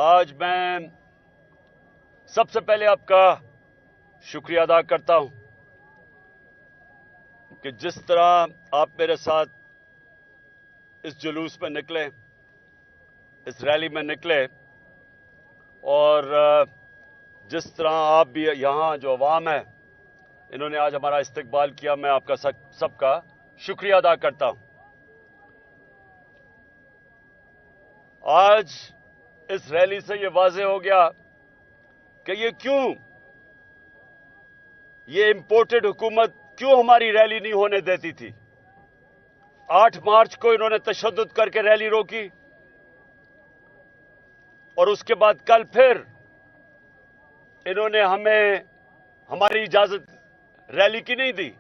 آج میں سب سے پہلے آپ کا شکریہ ادا کرتا ہوں کہ جس طرح آپ میرے ساتھ اس جلوس میں نکلے، اس ریلی میں نکلے، اور جس طرح آپ بھی یہاں جو عوام ہے انہوں نے آج ہمارا استقبال کیا، میں آپ کا سب کا شکریہ ادا کرتا ہوں۔ آج اس ریلی سے یہ واضح ہو گیا کہ یہ امپورٹڈ حکومت کیوں ہماری ریلی نہیں ہونے دیتی تھی۔ 8 مارچ کو انہوں نے تشدد کر کے ریلی روکی، اور اس کے بعد کل پھر انہوں نے ہمیں ہماری اجازت ریلی کی نہیں دی۔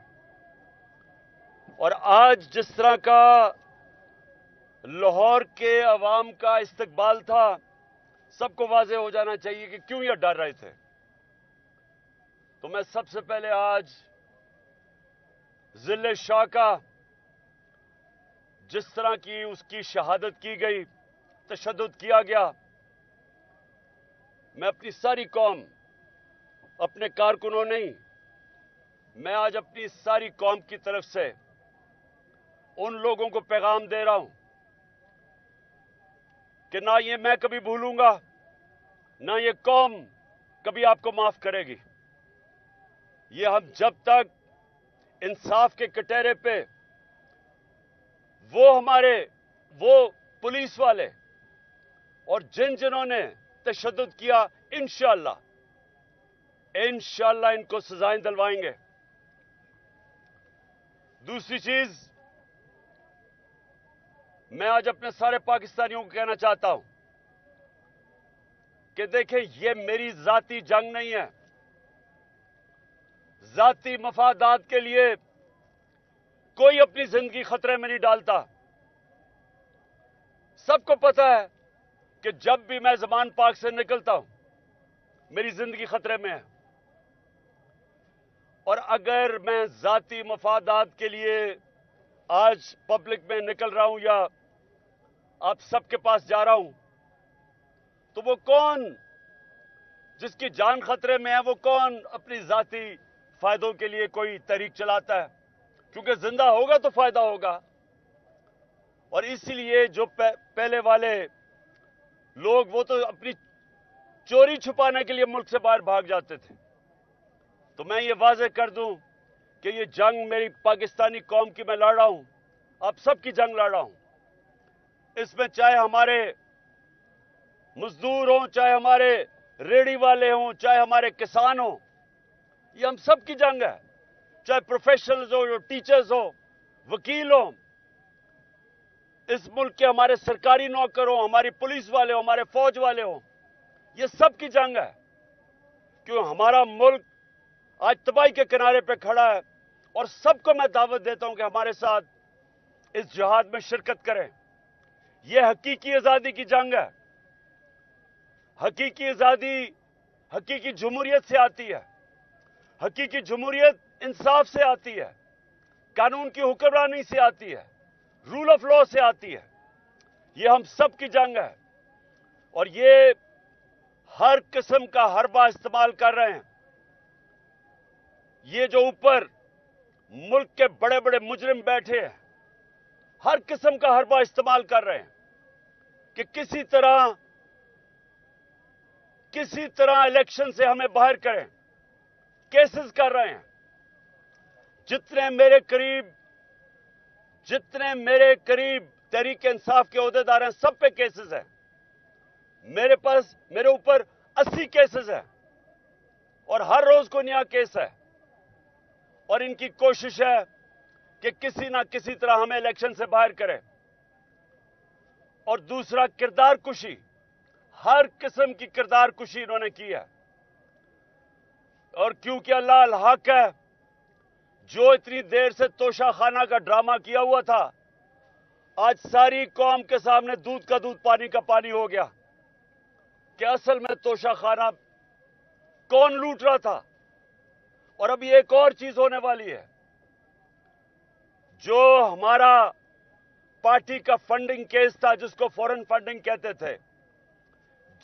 اور آج جس طرح کا لاہور کے عوام کا استقبال تھا، سب کو واضح ہو جانا چاہیے کہ کیوں یہ ڈر رہے تھے۔ تو میں سب سے پہلے آج ضلع شاہ کا جس طرح کی اس کی شہادت کی گئی، تشدد کیا گیا، میں اپنی ساری قوم، اپنے کارکنوں نہیں، میں آج اپنی ساری قوم کی طرف سے ان لوگوں کو پیغام دے رہا ہوں کہ نہ یہ میں کبھی بھولوں گا، نہ یہ قوم کبھی آپ کو معاف کرے گی۔ یہ ہم جب تک انصاف کے کٹہرے پہ وہ پولیس والے اور جنہوں نے تشدد کیا، انشاءاللہ ان کو سزائیں دلوائیں گے۔ دوسری چیز، میں آج اپنے سارے پاکستانیوں کو کہنا چاہتا ہوں کہ دیکھیں، یہ میری ذاتی جنگ نہیں ہے۔ ذاتی مفادات کے لیے کوئی اپنی زندگی خطرے میں نہیں ڈالتا۔ سب کو پتا ہے کہ جب بھی میں زمان پاک سے نکلتا ہوں میری زندگی خطرے میں ہے، اور اگر میں ذاتی مفادات کے لیے آج پبلک میں نکل رہا ہوں یا آپ سب کے پاس جا رہا ہوں، تو وہ کون جس کی جان خطرے میں ہے، وہ کون اپنی ذاتی فائدوں کے لیے کوئی تحریک چلاتا ہے؟ کیونکہ زندہ ہوگا تو فائدہ ہوگا۔ اور اسی لیے جو پہلے والے لوگ، وہ تو اپنی چوری چھپانے کے لیے ملک سے باہر بھاگ جاتے تھے۔ تو میں یہ واضح کر دوں کہ یہ جنگ میری پاکستانی قوم کی میں لڑ رہا ہوں، آپ سب کی جنگ لڑ رہا ہوں۔ اس میں چاہے ہمارے مزدور ہوں، چاہے ہمارے ریڑھی والے ہوں، چاہے ہمارے کسان ہوں، یہ ہم سب کی جنگ ہے۔ چاہے پروفیشنلز ہو، ٹیچرز ہو، وکیل ہوں، اس ملک کے ہمارے سرکاری نوکر ہوں، ہماری پولیس والے ہوں، ہمارے فوج والے ہوں، یہ سب کی جنگ ہے۔ کیوں ہمارا ملک آج تباہی کے کنارے پہ کھڑا ہے، اور سب کو میں دعوت دیتا ہوں کہ ہمارے ساتھ اس جہاد میں شرکت کریں۔ یہ حقیقی آزادی کی جنگ ہے۔ حقیقی آزادی حقیقی جمہوریت سے آتی ہے۔ حقیقی جمہوریت انصاف سے آتی ہے، قانون کی حکمرانی سے آتی ہے، رول آف لا سے آتی ہے۔ یہ ہم سب کی جنگ ہے، اور یہ ہر قسم کا حربہ استعمال کر رہے ہیں۔ یہ جو اوپر ملک کے بڑے بڑے مجرم بیٹھے ہیں، ہر قسم کا حربہ استعمال کر رہے ہیں کہ کسی طرح الیکشن سے ہمیں باہر کریں۔ کیسز کر رہے ہیں۔ جتنے میرے قریب تحریک انصاف کے عہدیدار ہیں، سب پہ کیسز ہیں۔ میرے اوپر 80 کیسز ہیں، اور ہر روز کو نیا کیس ہے، اور ان کی کوشش ہے کہ کسی نہ کسی طرح ہمیں الیکشن سے باہر کرے۔ اور دوسرا، کردار کشی، ہر قسم کی کردار کشی انہوں نے کی ہے۔ اور کیونکہ اللہ الحق ہے، جو اتنی دیر سے توشہ خانہ کا ڈرامہ کیا ہوا تھا، آج ساری قوم کے سامنے دودھ کا دودھ پانی کا پانی ہو گیا کہ اصل میں توشہ خانہ کون لوٹ رہا تھا۔ اور ابھی ایک اور چیز ہونے والی ہے، جو ہمارا پارٹی کا فنڈنگ کیس تھا، جس کو فورن فنڈنگ کہتے تھے،